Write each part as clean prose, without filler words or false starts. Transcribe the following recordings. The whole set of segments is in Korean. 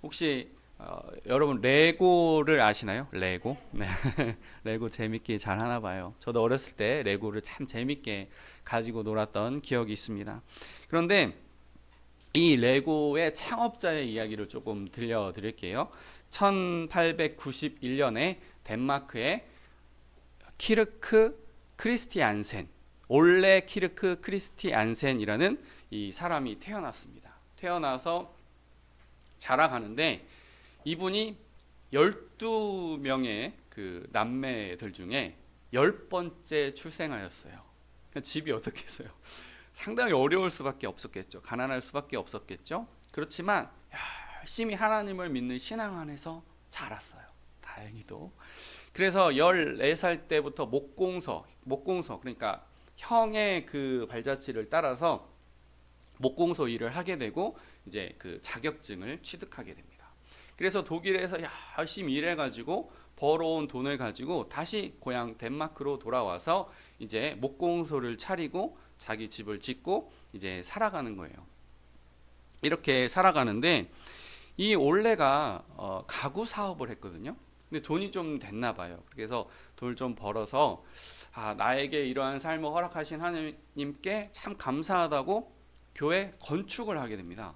혹시 여러분 레고를 아시나요? 레고? 네. 레고 재밌게 잘 하나 봐요. 저도 어렸을 때 레고를 참 재밌게 가지고 놀았던 기억이 있습니다. 그런데 이 레고의 창업자의 이야기를 조금 들려드릴게요. 1891년에 덴마크의 키르크 크리스티안센, 올레 키르크 크리스티안센이라는 이 사람이 태어났습니다. 태어나서 자라가는데 이분이 12명의 그 남매들 중에 10번째 출생하였어요. 그러니까 집이 어떻게 했어요? 상당히 어려울 수밖에 없었겠죠. 가난할 수밖에 없었겠죠. 그렇지만 열심히 하나님을 믿는 신앙 안에서 자랐어요. 다행히도. 그래서 14살 때부터 목공서 그러니까 형의 그 발자취를 따라서 목공소 일을 하게 되고 이제 그 자격증을 취득하게 됩니다. 그래서 독일에서 열심히 일해가지고 벌어온 돈을 가지고 다시 고향 덴마크로 돌아와서 이제 목공소를 차리고 자기 집을 짓고 이제 살아가는 거예요. 이렇게 살아가는데 이 올레가 가구 사업을 했거든요. 근데 돈이 좀 됐나 봐요. 그래서 돈을 좀 벌어서 나에게 이러한 삶을 허락하신 하나님께 참 감사하다고 교회 건축을 하게 됩니다.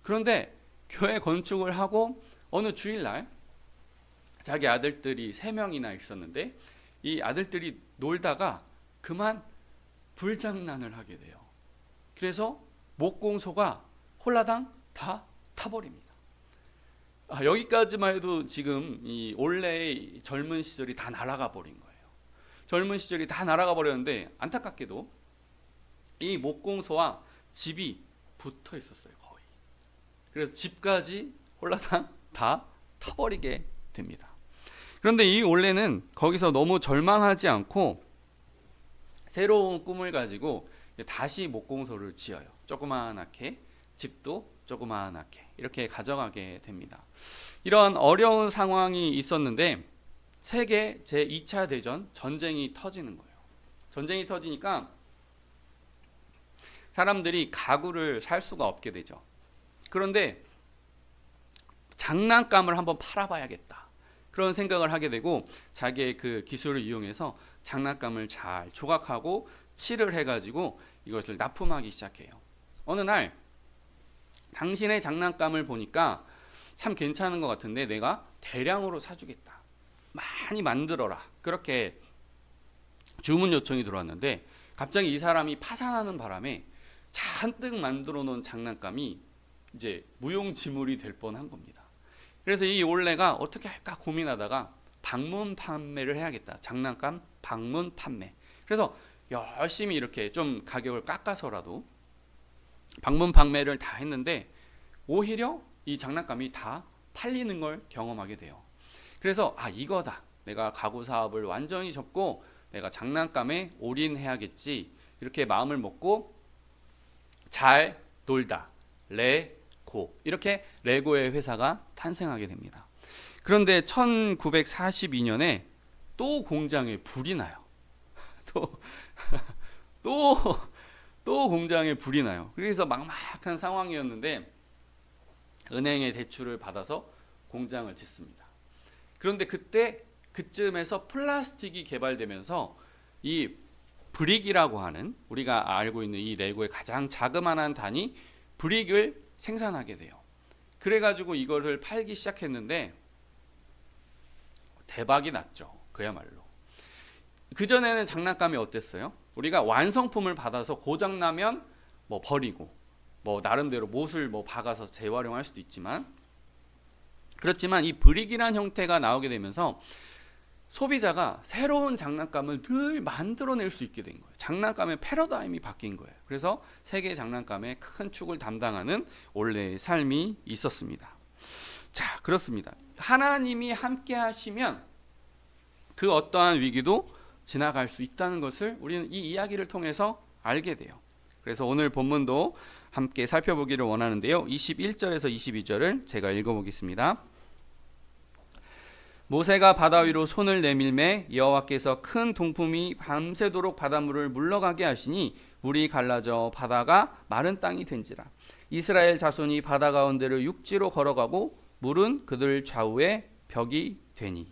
그런데 교회 건축을 하고 어느 주일날 자기 아들들이 3명이나 있었는데 이 아들들이 놀다가 그만 불장난을 하게 돼요. 그래서 목공소가 홀라당 다 타버립니다. 여기까지만 해도 지금 이 올레의 젊은 시절이 다 날아가 버린 거예요. 젊은 시절이 다 날아가 버렸는데 안타깝게도 이 목공소와 집이 붙어 있었어요, 거의. 그래서 집까지 홀라당 다 타버리게 됩니다. 그런데 이 올레는 거기서 너무 절망하지 않고 새로운 꿈을 가지고 다시 목공소를 지어요. 조그마하게, 집도 조그마하게 이렇게 가져가게 됩니다. 이런 어려운 상황이 있었는데 세계 제2차 대전 전쟁이 터지는 거예요. 전쟁이 터지니까 사람들이 가구를 살 수가 없게 되죠. 그런데 장난감을 한번 팔아봐야겠다. 그런 생각을 하게 되고 자기의 그 기술을 이용해서 장난감을 잘 조각하고 칠을 해가지고 이것을 납품하기 시작해요. 어느 날 당신의 장난감을 보니까 참 괜찮은 것 같은데 내가 대량으로 사주겠다. 많이 만들어라. 그렇게 주문 요청이 들어왔는데 갑자기 이 사람이 파산하는 바람에 잔뜩 만들어 놓은 장난감이 이제 무용지물이 될 뻔한 겁니다. 그래서 이 올레가 어떻게 할까 고민하다가 방문 판매를 해야겠다. 장난감 방문 판매. 그래서 열심히 이렇게 좀 가격을 깎아서라도 방문 판매를 다 했는데 오히려 이 장난감이 다 팔리는 걸 경험하게 돼요. 그래서 이거다. 내가 가구 사업을 완전히 접고 내가 장난감에 올인해야겠지. 이렇게 마음을 먹고 잘 놀다. 레고. 이렇게 레고의 회사가 탄생하게 됩니다. 그런데 1942년에 또 공장에 불이 나요. 또 공장에 불이 나요. 그래서 막막한 상황이었는데 은행의 대출을 받아서 공장을 짓습니다. 그런데 그쯤에서 플라스틱이 개발되면서 이 브릭이라고 하는 우리가 알고 있는 이 레고의 가장 자그마한 단위 브릭을 생산하게 돼요. 그래가지고 이거를 팔기 시작했는데 대박이 났죠. 그야말로. 그전에는 장난감이 어땠어요? 우리가 완성품을 받아서 고장나면 뭐 버리고 뭐 나름대로 못을 뭐 박아서 재활용할 수도 있지만 그렇지만 이 브릭이란 형태가 나오게 되면서 소비자가 새로운 장난감을 늘 만들어낼 수 있게 된 거예요. 장난감의 패러다임이 바뀐 거예요. 그래서 세계 장난감의 큰 축을 담당하는 올레의 삶이 있었습니다. 자, 그렇습니다. 하나님이 함께 하시면 그 어떠한 위기도 지나갈 수 있다는 것을 우리는 이 이야기를 통해서 알게 돼요. 그래서 오늘 본문도 함께 살펴보기를 원하는데요. 21절에서 22절을 제가 읽어보겠습니다. 모세가 바다 위로 손을 내밀매 여호와께서 큰 동품이 밤새도록 바닷물을 물러가게 하시니 물이 갈라져 바다가 마른 땅이 된지라. 이스라엘 자손이 바다 가운데를 육지로 걸어가고 물은 그들 좌우에 벽이 되니.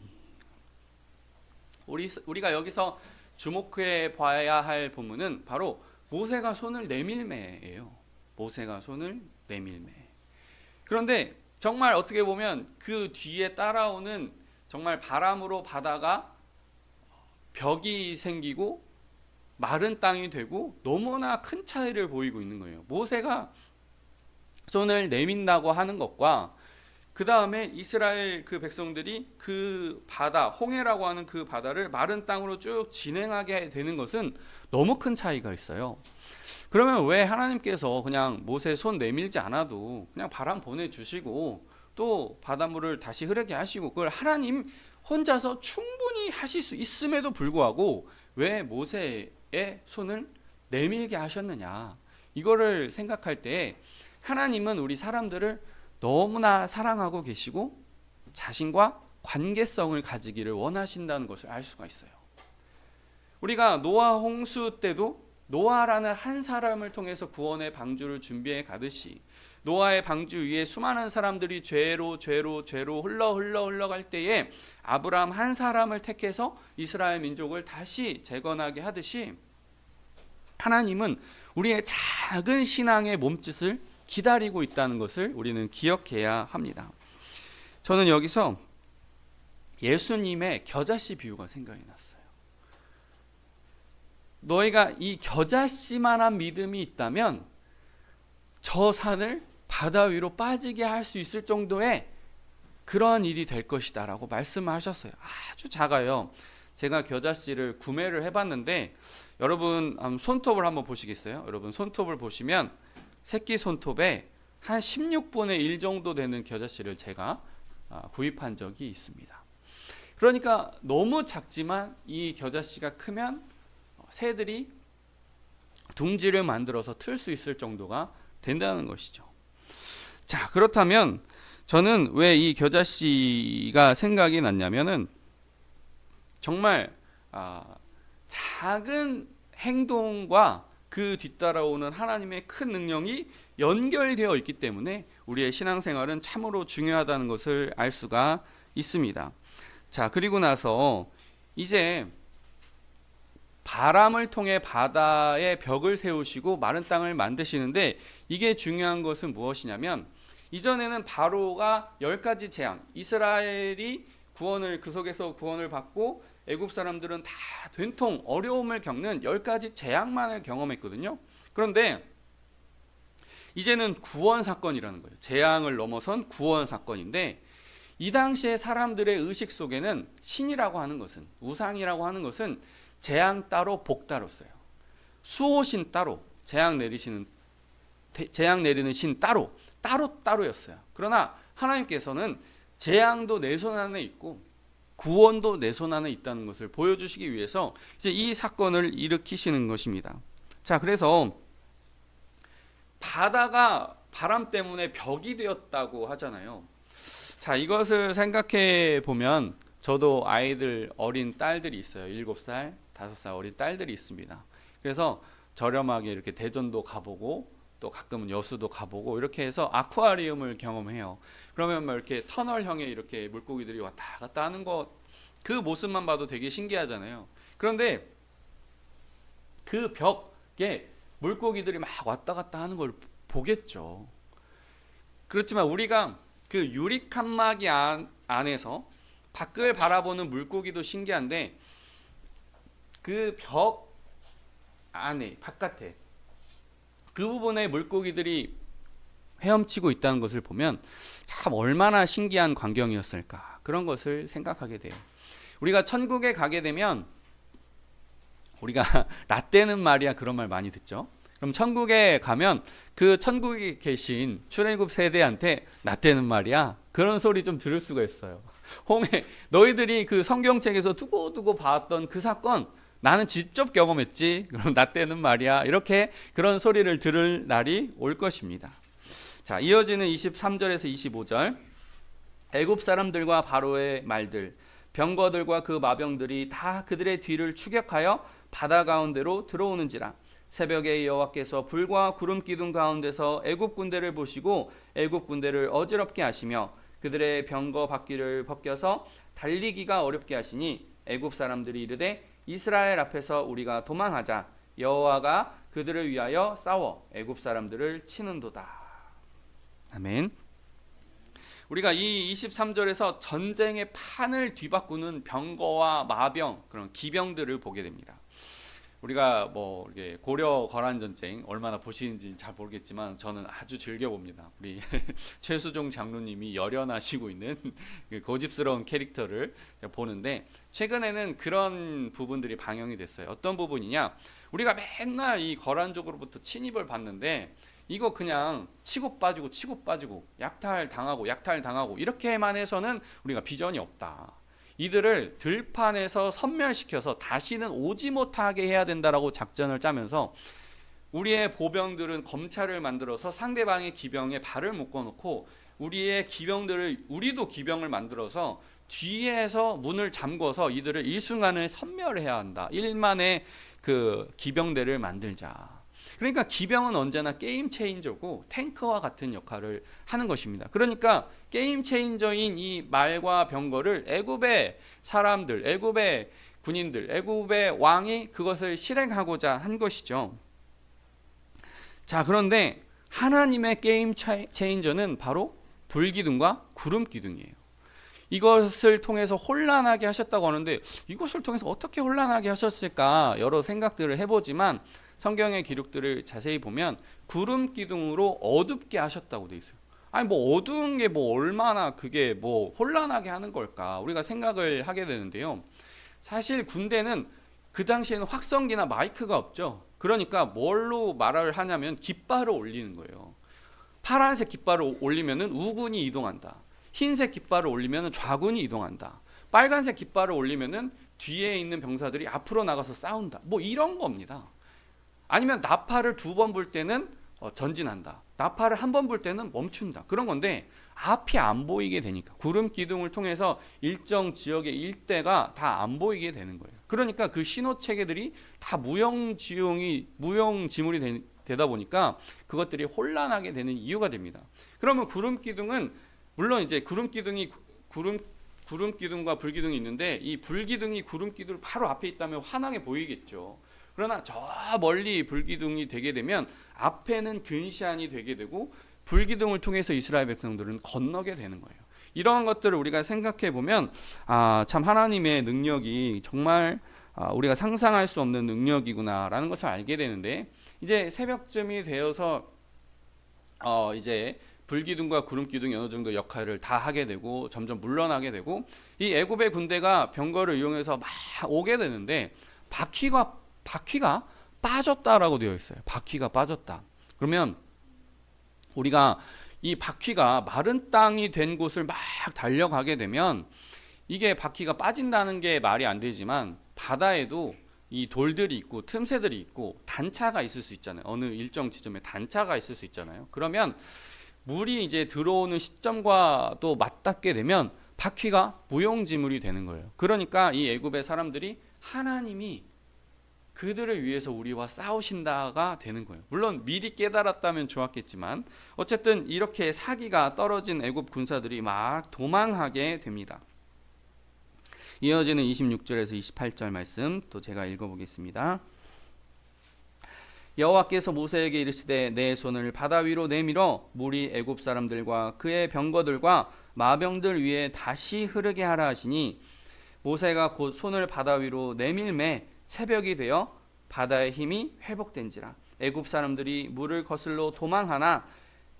우리가 여기서 주목해 봐야 할 본문은 바로 모세가 손을 내밀매예요. 모세가 손을 내밀매. 그런데 정말 어떻게 보면 그 뒤에 따라오는 정말 바람으로 바다가 벽이 생기고 마른 땅이 되고 너무나 큰 차이를 보이고 있는 거예요. 모세가 손을 내민다고 하는 것과 그 다음에 이스라엘 그 백성들이 그 바다, 홍해라고 하는 그 바다를 마른 땅으로 쭉 진행하게 되는 것은 너무 큰 차이가 있어요. 그러면 왜 하나님께서 그냥 모세 손 내밀지 않아도 그냥 바람 보내주시고 또 바닷물을 다시 흐르게 하시고 그걸 하나님 혼자서 충분히 하실 수 있음에도 불구하고 왜 모세의 손을 내밀게 하셨느냐, 이거를 생각할 때 하나님은 우리 사람들을 너무나 사랑하고 계시고 자신과 관계성을 가지기를 원하신다는 것을 알 수가 있어요. 우리가 노아 홍수 때도 노아라는 한 사람을 통해서 구원의 방주를 준비해 가듯이 노아의 방주 위에 수많은 사람들이 죄로 흘러갈 때에 아브라함 한 사람을 택해서 이스라엘 민족을 다시 재건하게 하듯이 하나님은 우리의 작은 신앙의 몸짓을 기다리고 있다는 것을 우리는 기억해야 합니다. 저는 여기서 예수님의 겨자씨 비유가 생각이 났어요. 너희가 이 겨자씨만한 믿음이 있다면 저 산을 바다 위로 빠지게 할 수 있을 정도의 그런 일이 될 것이다 라고 말씀하셨어요. 아주 작아요. 제가 겨자씨를 구매를 해봤는데 여러분 손톱을 한번 보시겠어요? 여러분 손톱을 보시면 새끼 손톱에 한 16분의 1 정도 되는 겨자씨를 제가 구입한 적이 있습니다. 그러니까 너무 작지만 이 겨자씨가 크면 새들이 둥지를 만들어서 틀 수 있을 정도가 된다는 것이죠. 자, 그렇다면 저는 왜 이 겨자씨가 생각이 났냐면은 정말 작은 행동과 그 뒤따라오는 하나님의 큰 능력이 연결되어 있기 때문에 우리의 신앙생활은 참으로 중요하다는 것을 알 수가 있습니다. 자, 그리고 나서 이제 바람을 통해 바다에 벽을 세우시고 마른 땅을 만드시는데 이게 중요한 것은 무엇이냐면 이전에는 바로가 10가지 재앙, 이스라엘이 그 속에서 구원을 받고 애굽 사람들은 다 된통 어려움을 겪는 10가지 재앙만을 경험했거든요. 그런데 이제는 구원 사건이라는 거예요. 재앙을 넘어선 구원 사건인데 이 당시에 사람들의 의식 속에는 신이라고 하는 것은, 우상이라고 하는 것은 재앙 따로 복 따로였어요. 수호신 따로, 재앙 내리는 신 따로였어요. 그러나 하나님께서는 재앙도 내 손 안에 있고 구원도 내 손 안에 있다는 것을 보여주시기 위해서 이제 이 사건을 일으키시는 것입니다. 자, 그래서 바다가 바람 때문에 벽이 되었다고 하잖아요. 자, 이것을 생각해 보면 저도 아이들, 어린 딸들이 있어요. 7살, 5살 어린 딸들이 있습니다. 그래서 저렴하게 이렇게 대전도 가보고 또 가끔은 여수도 가보고 이렇게 해서 아쿠아리움을 경험해요. 그러면 막 이렇게 터널형의 이렇게 물고기들이 왔다 갔다 하는 것, 그 모습만 봐도 되게 신기하잖아요. 그런데 그 벽에 물고기들이 막 왔다 갔다 하는 걸 보겠죠. 그렇지만 우리가 그 유리 칸막이 안에서 밖을 바라보는 물고기도 신기한데 그 벽 안에, 바깥에 그 부분에 물고기들이 헤엄치고 있다는 것을 보면 참 얼마나 신기한 광경이었을까, 그런 것을 생각하게 돼요. 우리가 천국에 가게 되면 우리가 라떼는 말이야, 그런 말 많이 듣죠. 그럼 천국에 가면 그 천국에 계신 출애굽 세대한테 라떼는 말이야, 그런 소리 좀 들을 수가 있어요. 홍해, 너희들이 그 성경책에서 두고두고 봤던 그 사건 나는 직접 경험했지, 그럼 라떼는 말이야, 이렇게 그런 소리를 들을 날이 올 것입니다. 자, 이어지는 23절에서 25절. 애굽 사람들과 바로의 말들, 병거들과 그 마병들이 다 그들의 뒤를 추격하여 바다 가운데로 들어오는지라. 새벽에 여호와께서 불과 구름 기둥 가운데서 애굽 군대를 보시고 애굽 군대를 어지럽게 하시며 그들의 병거 바퀴를 벗겨서 달리기가 어렵게 하시니 애굽 사람들이 이르되 이스라엘 앞에서 우리가 도망하자. 여호와가 그들을 위하여 싸워 애굽 사람들을 치는도다. 아멘. 우리가 이 23절에서 전쟁의 판을 뒤바꾸는 병거와 마병, 그런 기병들을 보게 됩니다. 우리가 뭐 이렇게 고려 거란 전쟁 얼마나 보시는지 잘 모르겠지만 저는 아주 즐겨 봅니다. 우리 최수종 장로님이 열연하시고 있는 고집스러운 캐릭터를 보는데, 최근에는 그런 부분들이 방영이 됐어요. 어떤 부분이냐? 우리가 맨날 이 거란족으로부터 침입을 받는데 이거 그냥 치고 빠지고 약탈 당하고 이렇게만 해서는 우리가 비전이 없다. 이들을 들판에서 섬멸시켜서 다시는 오지 못하게 해야 된다라고 작전을 짜면서 우리의 보병들은 검찰을 만들어서 상대방의 기병에 발을 묶어놓고 우리도 기병을 만들어서 뒤에서 문을 잠궈서 이들을 일순간에 섬멸해야 한다. 1만의 그 기병대를 만들자. 그러니까 기병은 언제나 게임 체인저고 탱크와 같은 역할을 하는 것입니다. 그러니까 게임 체인저인 이 말과 병거를 애굽의 사람들, 애굽의 군인들, 애굽의 왕이 그것을 실행하고자 한 것이죠. 자, 그런데 하나님의 게임 체인저는 바로 불기둥과 구름기둥이에요. 이것을 통해서 혼란하게 하셨다고 하는데 이것을 통해서 어떻게 혼란하게 하셨을까 여러 생각들을 해보지만 성경의 기록들을 자세히 보면 구름 기둥으로 어둡게 하셨다고 돼 있어요. 아니 뭐 어두운 게 뭐 얼마나 그게 뭐 혼란하게 하는 걸까 우리가 생각을 하게 되는데요. 사실 군대는 그 당시에는 확성기나 마이크가 없죠. 그러니까 뭘로 말을 하냐면 깃발을 올리는 거예요. 파란색 깃발을 올리면은 우군이 이동한다. 흰색 깃발을 올리면은 좌군이 이동한다. 빨간색 깃발을 올리면은 뒤에 있는 병사들이 앞으로 나가서 싸운다. 뭐 이런 겁니다. 아니면 나팔을 2번 불 때는 전진한다. 나팔을 1번 불 때는 멈춘다. 그런 건데 앞이 안 보이게 되니까 구름 기둥을 통해서 일정 지역의 일대가 다 안 보이게 되는 거예요. 그러니까 그 신호 체계들이 다 무용지물이 되다 보니까 그것들이 혼란하게 되는 이유가 됩니다. 그러면 구름 기둥은 물론 이제 구름 기둥과 불기둥이 있는데 이 불기둥이 구름 기둥 바로 앞에 있다면 환하게 보이겠죠. 그러나 저 멀리 불기둥이 되게 되면 앞에는 근시안이 되게 되고 불기둥을 통해서 이스라엘 백성들은 건너게 되는 거예요. 이러한 것들을 우리가 생각해 보면 참 하나님의 능력이 정말 우리가 상상할 수 없는 능력이구나라는 것을 알게 되는데, 이제 새벽쯤이 되어서 이제 불기둥과 구름기둥이 어느 정도 역할을 다 하게 되고 점점 물러나게 되고 이 애굽의 군대가 병거를 이용해서 막 오게 되는데 바퀴가 빠졌다라고 되어 있어요. 바퀴가 빠졌다. 그러면 우리가 이 바퀴가 마른 땅이 된 곳을 막 달려가게 되면 이게 바퀴가 빠진다는 게 말이 안 되지만 바다에도 이 돌들이 있고 틈새들이 있고 단차가 있을 수 있잖아요. 어느 일정 지점에 단차가 있을 수 있잖아요. 그러면 물이 이제 들어오는 시점과 또 맞닿게 되면 바퀴가 무용지물이 되는 거예요. 그러니까 이 애굽의 사람들이 하나님이 그들을 위해서 우리와 싸우신다가 되는 거예요. 물론 미리 깨달았다면 좋았겠지만 어쨌든 이렇게 사기가 떨어진 애굽 군사들이 막 도망하게 됩니다. 이어지는 26절에서 28절 말씀 또 제가 읽어보겠습니다. 여호와께서 모세에게 이르시되 내 손을 바다 위로 내밀어 물이 애굽 사람들과 그의 병거들과 마병들 위에 다시 흐르게 하라 하시니 모세가 곧 손을 바다 위로 내밀매 새벽이 되어 바다의 힘이 회복된지라. 애굽 사람들이 물을 거슬러 도망하나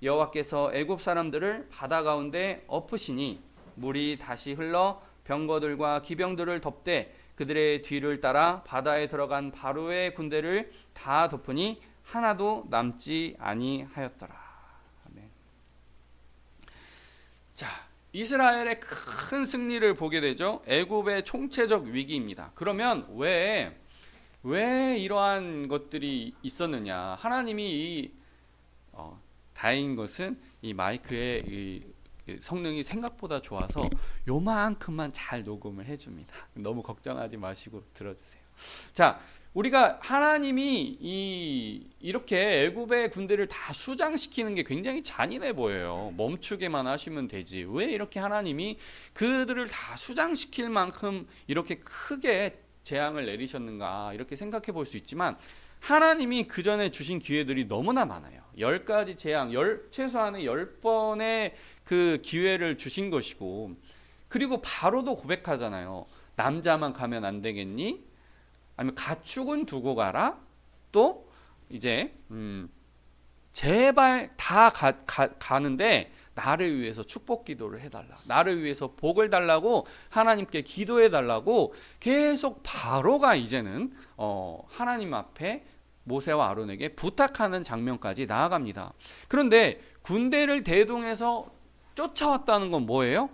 여호와께서 애굽 사람들을 바다 가운데 엎으시니 물이 다시 흘러 병거들과 기병들을 덮되 그들의 뒤를 따라 바다에 들어간 바로의 군대를 다 덮으니 하나도 남지 아니하였더라. 아멘. 자, 이스라엘의 큰 승리를 보게 되죠. 애굽의 총체적 위기입니다. 그러면 왜 이러한 것들이 있었느냐? 하나님이 다행인 것은 이 마이크의 이 성능이 생각보다 좋아서 요만큼만 잘 녹음을 해줍니다. 너무 걱정하지 마시고 들어주세요. 자, 우리가 하나님이 이렇게 애굽의 군대를 다 수장시키는 게 굉장히 잔인해 보여요. 멈추게만 하시면 되지. 왜 이렇게 하나님이 그들을 다 수장시킬 만큼 이렇게 크게 재앙을 내리셨는가 이렇게 생각해 볼 수 있지만 하나님이 그 전에 주신 기회들이 너무나 많아요. 10가지 재앙, 최소한의 10번의 그 기회를 주신 것이고, 그리고 바로도 고백하잖아요. 남자만 가면 안 되겠니? 아니면 가축은 두고 가라. 또 이제 제발 다 가는데 나를 위해서 축복 기도를 해달라. 나를 위해서 복을 달라고 하나님께 기도해 달라고 계속 바로가 이제는 하나님 앞에 모세와 아론에게 부탁하는 장면까지 나아갑니다. 그런데 군대를 대동해서 쫓아왔다는 건 뭐예요?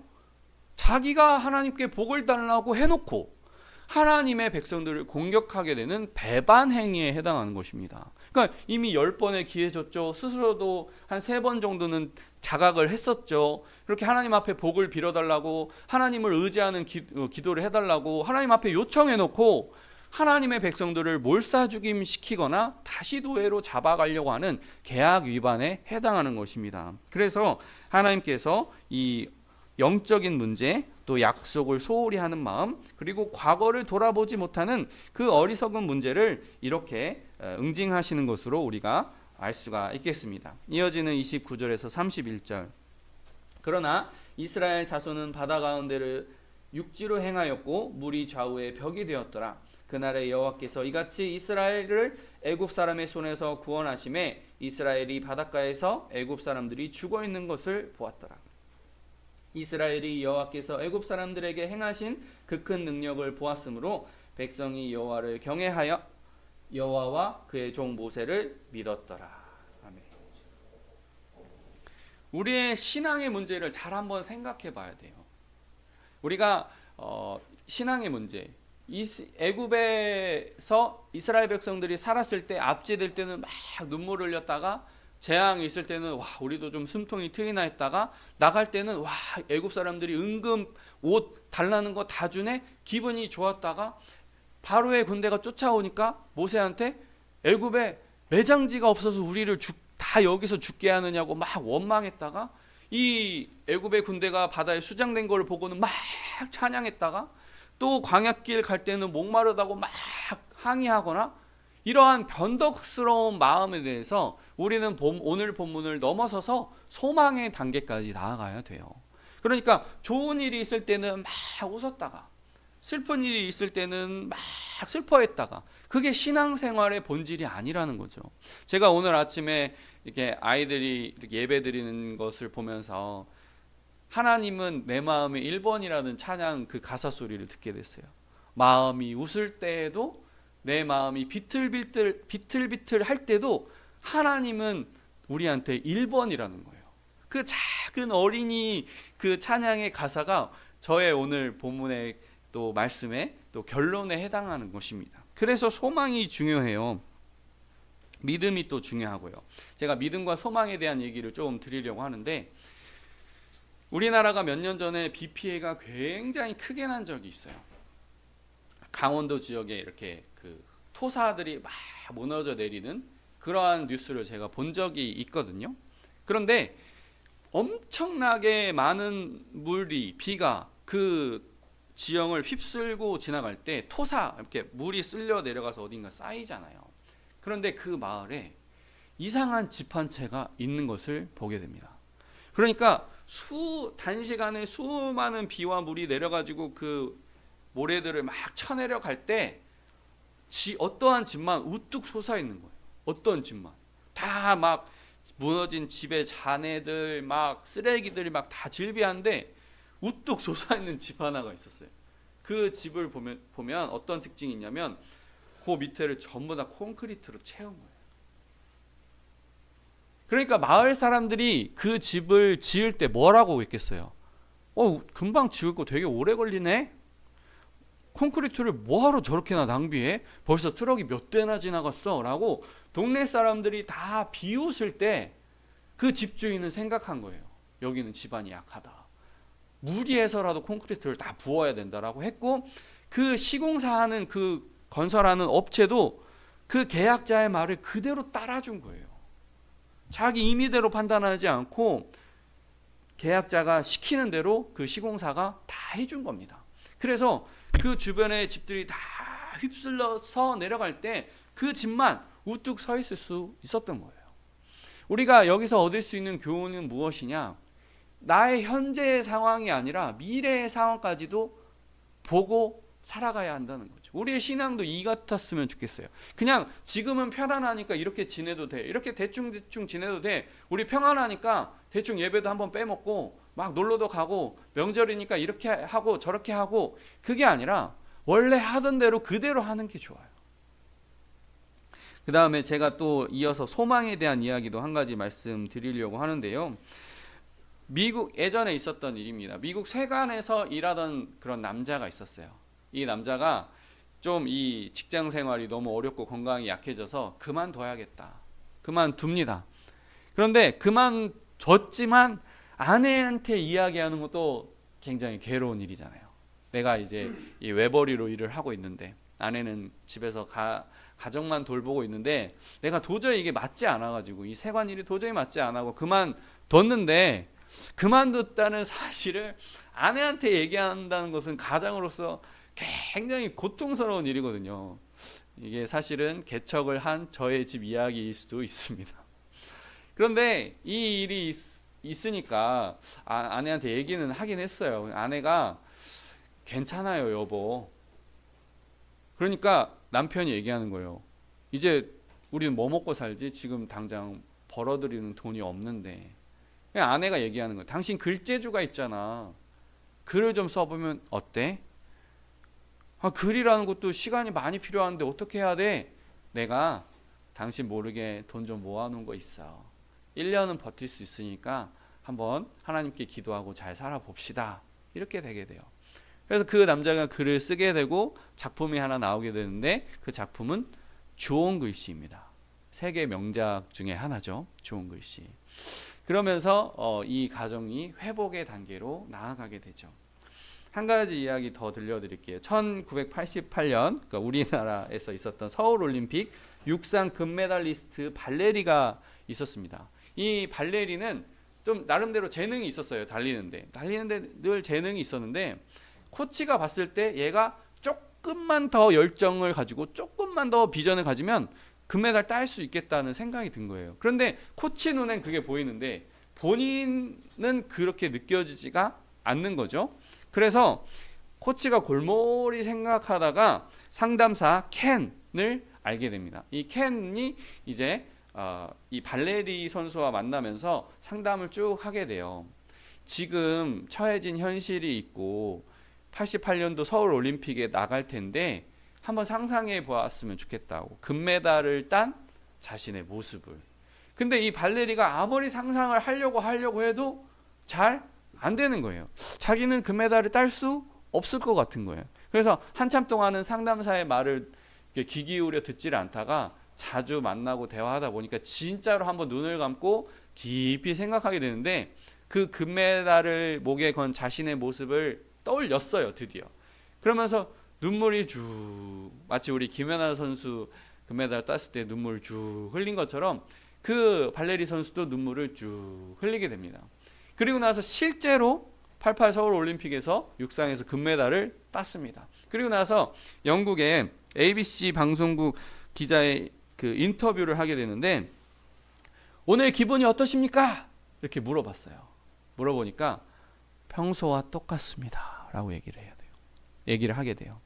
자기가 하나님께 복을 달라고 해놓고 하나님의 백성들을 공격하게 되는 배반 행위에 해당하는 것입니다. 그러니까 이미 10번의 기회 줬죠. 스스로도 한 3번 정도는 자각을 했었죠. 그렇게 하나님 앞에 복을 빌어달라고, 하나님을 의지하는 기도를 해달라고 하나님 앞에 요청해놓고 하나님의 백성들을 몰사죽임 시키거나 다시 노예로 잡아가려고 하는 계약 위반에 해당하는 것입니다. 그래서 하나님께서 이 영적인 문제, 또 약속을 소홀히 하는 마음, 그리고 과거를 돌아보지 못하는 그 어리석은 문제를 이렇게 응징하시는 것으로 우리가 알 수가 있겠습니다. 이어지는 29절에서 31절. 그러나 이스라엘 자손은 바다 가운데를 육지로 행하였고 물이 좌우에 벽이 되었더라. 그날에 여호와께서 이같이 이스라엘을 애굽 사람의 손에서 구원하심에 이스라엘이 바닷가에서 애굽 사람들이 죽어 있는 것을 보았더라. 이스라엘이 여호와께서 애굽 사람들에게 행하신 그 큰 능력을 보았으므로 백성이 여호와를 경외하여 여호와와 그의 종 모세를 믿었더라. 아멘. 우리의 신앙의 문제를 잘 한번 생각해 봐야 돼요. 우리가 신앙의 문제, 애굽에서 이스라엘 백성들이 살았을 때 압제될 때는 막 눈물을 흘렸다가 재앙이 있을 때는 와 우리도 좀 숨통이 트이나 했다가 나갈 때는 와 애굽 사람들이 은금 옷 달라는 거 다 주네 기분이 좋았다가 바로의 군대가 쫓아오니까 모세한테 애굽에 매장지가 없어서 우리를 다 여기서 죽게 하느냐고 막 원망했다가 이 애굽의 군대가 바다에 수장된 걸 보고는 막 찬양했다가 또 광야길 갈 때는 목마르다고 막 항의하거나 이러한 변덕스러운 마음에 대해서 우리는 오늘 본문을 넘어서서 소망의 단계까지 나아가야 돼요. 그러니까 좋은 일이 있을 때는 막 웃었다가 슬픈 일이 있을 때는 막 슬퍼했다가 그게 신앙생활의 본질이 아니라는 거죠. 제가 오늘 아침에 이렇게 아이들이 이렇게 예배 드리는 것을 보면서 하나님은 내 마음의 1번이라는 찬양 그 가사 소리를 듣게 됐어요. 마음이 웃을 때에도 내 마음이 비틀비틀 할 때도 하나님은 우리한테 1번이라는 거예요. 그 작은 어린이 그 찬양의 가사가 저의 오늘 본문의 또 말씀의 또 결론에 해당하는 것입니다. 그래서 소망이 중요해요. 믿음이 또 중요하고요. 제가 믿음과 소망에 대한 얘기를 좀 드리려고 하는데 우리나라가 몇 년 전에 비 피해가 굉장히 크게 난 적이 있어요. 강원도 지역에 이렇게 그 토사들이 막 무너져 내리는 그러한 뉴스를 제가 본 적이 있거든요. 그런데 엄청나게 많은 비가 그 지형을 휩쓸고 지나갈 때 토사 이렇게 물이 쓸려 내려가서 어딘가 쌓이잖아요. 그런데 그 마을에 이상한 집 한 채가 있는 것을 보게 됩니다. 그러니까 단시간에 수많은 비와 물이 내려가지고 그 모래들을 막 쳐내려갈 때 어떠한 집만 우뚝 솟아 있는 거예요. 어떤 집만 다 막 무너진 집의 잔해들 막 쓰레기들이 막 다 질비한데 우뚝 솟아 있는 집 하나가 있었어요. 그 집을 보면 어떤 특징이 있냐면 그 밑에를 전부 다 콘크리트로 채운 거예요. 그러니까 마을 사람들이 그 집을 지을 때 뭐라고 했겠어요? 금방 지을 거 되게 오래 걸리네? 콘크리트를 뭐하러 저렇게나 낭비해? 벌써 트럭이 몇 대나 지나갔어? 라고 동네 사람들이 다 비웃을 때 그 집주인은 생각한 거예요. 여기는 집안이 약하다. 무리해서라도 콘크리트를 다 부어야 된다라고 했고 그 시공사하는 그 건설하는 업체도 그 계약자의 말을 그대로 따라준 거예요. 자기 임의대로 판단하지 않고 계약자가 시키는 대로 그 시공사가 다 해준 겁니다. 그래서 그 주변의 집들이 다 휩쓸려서 내려갈 때 그 집만 우뚝 서 있을 수 있었던 거예요. 우리가 여기서 얻을 수 있는 교훈은 무엇이냐? 나의 현재의 상황이 아니라 미래의 상황까지도 보고 살아가야 한다는 거죠. 우리의 신앙도 이 같았으면 좋겠어요. 그냥 지금은 편안하니까 이렇게 지내도 돼. 이렇게 대충 지내도 돼. 우리 평안하니까 대충 예배도 한번 빼먹고 막 놀러도 가고 명절이니까 이렇게 하고 저렇게 하고, 그게 아니라 원래 하던 대로 그대로 하는 게 좋아요. 그 다음에 제가 또 이어서 소망에 대한 이야기도 한 가지 말씀드리려고 하는데요. 미국 예전에 있었던 일입니다. 미국 세관에서 일하던 그런 남자가 있었어요. 이 남자가 좀 이 직장 생활이 너무 어렵고 건강이 약해져서 그만둬야겠다. 그만둡니다. 그런데 그만뒀지만 아내한테 이야기하는 것도 굉장히 괴로운 일이잖아요. 내가 이제 이 외벌이로 일을 하고 있는데 아내는 집에서 가정만 돌보고 있는데 내가 도저히 이게 맞지 않아가지고 이 세관 일이 도저히 맞지 않아고 그만뒀는데, 그만뒀다는 사실을 아내한테 얘기한다는 것은 가장으로서 굉장히 고통스러운 일이거든요. 이게 사실은 개척을 한 저의 집 이야기일 수도 있습니다. 그런데 이 일이 있으니까 아내한테 얘기는 하긴 했어요. 아내가 괜찮아요 여보. 그러니까 남편이 얘기하는 거예요. 이제 우리는 뭐 먹고 살지? 지금 당장 벌어들이는 돈이 없는데. 그냥 아내가 얘기하는 거예요. 당신 글재주가 있잖아. 글을 좀 써보면 어때? 글이라는 것도 시간이 많이 필요한데 어떻게 해야 돼? 내가 당신 모르게 돈 좀 모아놓은 거 있어. 1년은 버틸 수 있으니까 한번 하나님께 기도하고 잘 살아봅시다. 이렇게 되게 돼요. 그래서 그 남자가 글을 쓰게 되고 작품이 하나 나오게 되는데, 그 작품은 좋은 글씨입니다. 세계 명작 중에 하나죠. 좋은 글씨. 그러면서 이 가정이 회복의 단계로 나아가게 되죠. 한 가지 이야기 더 들려드릴게요. 1988년 그러니까 우리나라에서 있었던 서울올림픽 육상 금메달리스트 발레리가 있었습니다. 이 발레리는 좀 나름대로 재능이 있었어요. 달리는데 늘 재능이 있었는데, 코치가 봤을 때 얘가 조금만 더 열정을 가지고 조금만 더 비전을 가지면 금메달 딸 수 있겠다는 생각이 든 거예요. 그런데 코치 눈엔 그게 보이는데 본인은 그렇게 느껴지지가 않는 거죠. 그래서 코치가 골몰이 생각하다가 상담사 켄을 알게 됩니다. 이 켄이 이제 이 발레리 선수와 만나면서 상담을 쭉 하게 돼요. 지금 처해진 현실이 있고 88년도 서울올림픽에 나갈 텐데 한번 상상해 보았으면 좋겠다고, 금메달을 딴 자신의 모습을. 근데 이 발레리가 아무리 상상을 하려고 해도 잘 안 되는 거예요. 자기는 금메달을 딸 수 없을 것 같은 거예요. 그래서 한참 동안은 상담사의 말을 귀 기울여 듣지를 않다가 자주 만나고 대화하다 보니까 진짜로 한번 눈을 감고 깊이 생각하게 되는데, 그 금메달을 목에 건 자신의 모습을 떠올렸어요. 드디어. 그러면서 눈물이 쭉, 마치 우리 김연아 선수 금메달 땄을 때 눈물을 쭉 흘린 것처럼 그 발레리 선수도 눈물을 쭉 흘리게 됩니다. 그리고 나서 실제로 88 서울올림픽에서 육상에서 금메달을 땄습니다. 그리고 나서 영국의 ABC 방송국 기자의 그 인터뷰를 하게 되는데, 오늘 기분이 어떠십니까? 이렇게 물어봤어요. 물어보니까 평소와 똑같습니다 라고 얘기를 하게 돼요.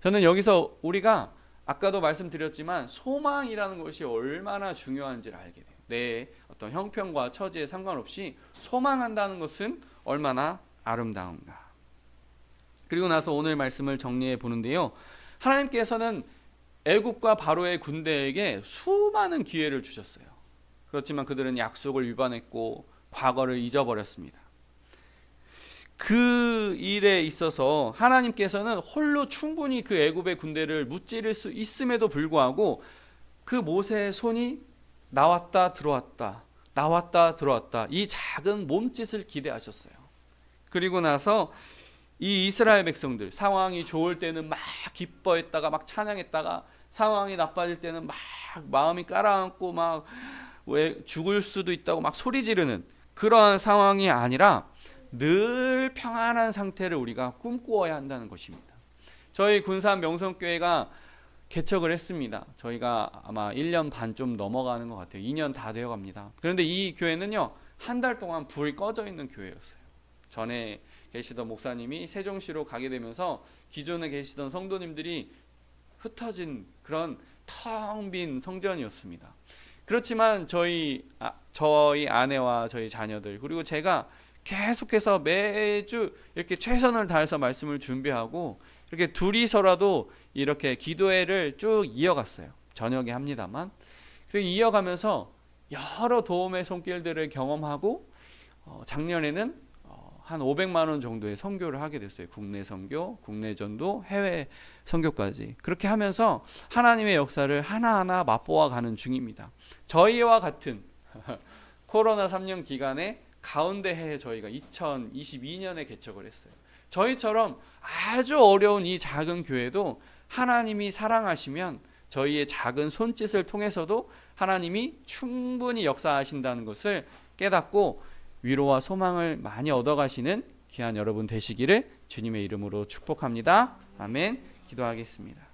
저는 여기서 우리가 아까도 말씀드렸지만 소망이라는 것이 얼마나 중요한지를 알게 돼요. 내 어떤 형편과 처지에 상관없이 소망한다는 것은 얼마나 아름다운가. 그리고 나서 오늘 말씀을 정리해 보는데요. 하나님께서는 애굽과 바로의 군대에게 수많은 기회를 주셨어요. 그렇지만 그들은 약속을 위반했고 과거를 잊어버렸습니다. 그 일에 있어서 하나님께서는 홀로 충분히 그 애굽의 군대를 무찌를 수 있음에도 불구하고 그 모세의 손이 나왔다 들어왔다 이 작은 몸짓을 기대하셨어요. 그리고 나서 이 이스라엘 백성들 상황이 좋을 때는 막 기뻐했다가 막 찬양했다가 상황이 나빠질 때는 막 마음이 가라앉고 막 왜 죽을 수도 있다고 막 소리 지르는 그러한 상황이 아니라 늘 평안한 상태를 우리가 꿈꾸어야 한다는 것입니다. 저희 군산 명성교회가 개척을 했습니다. 저희가 아마 1년 반 좀 넘어가는 것 같아요. 2년 다 되어 갑니다. 그런데 이 교회는요, 한 달 동안 불이 꺼져 있는 교회였어요. 전에 계시던 목사님이 세종시로 가게 되면서 기존에 계시던 성도님들이 흩어진 그런 텅 빈 성전이었습니다. 그렇지만 저희 아내와 저희 자녀들 그리고 제가 계속해서 매주 이렇게 최선을 다해서 말씀을 준비하고 이렇게 둘이서라도 이렇게 기도회를 쭉 이어갔어요. 저녁에 합니다만. 그리고 이어가면서 여러 도움의 손길들을 경험하고 작년에는 한 500만 원 정도의 선교를 하게 됐어요. 국내 선교, 국내 전도, 해외 선교까지. 그렇게 하면서 하나님의 역사를 하나하나 맛보아 가는 중입니다. 저희와 같은 코로나 3년 기간에 가운데 해에 저희가 2022년에 개척을 했어요. 저희처럼 아주 어려운 이 작은 교회도 하나님이 사랑하시면 저희의 작은 손짓을 통해서도 하나님이 충분히 역사하신다는 것을 깨닫고 위로와 소망을 많이 얻어가시는 귀한 여러분 되시기를 주님의 이름으로 축복합니다. 아멘. 기도하겠습니다.